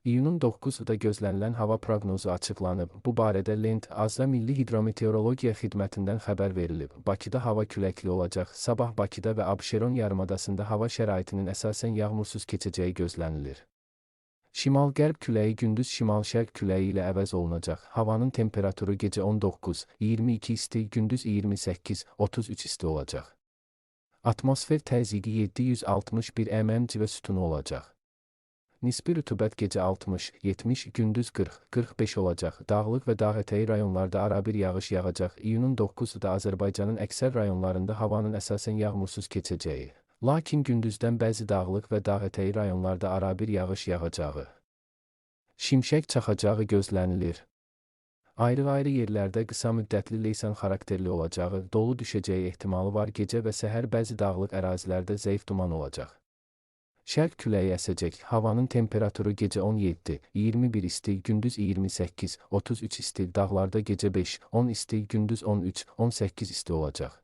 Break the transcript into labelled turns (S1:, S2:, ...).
S1: İyunun 9-da gözlənilən hava proqnozu açıqlanıb. Bu barədə Lent Azra Milli Hidrometeorologiya Xidmətindən xəbər verilib. Bakıda hava küləkli olacaq. Sabah Bakıda və Abşeron yarımadasında hava şəraitinin əsasən yağmursuz keçəcəyi gözlənilir. Şimal-qərb küləyi gündüz şimal-şərq küləyi ilə əvəz olunacaq. Havanın temperaturu gecə 19-22 isti, gündüz 28-33 isti olacaq. Atmosfer təzyiqi 761 mm civə sütunu olacaq. Nisbi rütubət gecə 60-70, gündüz 40-45 olacaq. Dağlıq və dağətəyi rayonlarda arabir yağış yağacaq. İyunun 9-da Azərbaycanın əksər rayonlarında havanın əsasən yağmursuz keçəcəyi. Lakin gündüzdən bəzi dağlıq və dağətəyi rayonlarda arabir yağış yağacağı. Şimşək çaxacağı gözlənilir. Ayrı-ayrı yerlərdə qısa müddətli leysan xarakterli olacağı, dolu düşəcəyi ehtimalı var. Gecə və səhər bəzi dağlıq ərazilərdə zəif duman olacaq. Şərq küləyi əsəcək. Havanın temperaturu gecə 17-21 isti, gündüz 28-33 isti, dağlarda gecə 5-10 isti, gündüz 13-18 isti olacaq.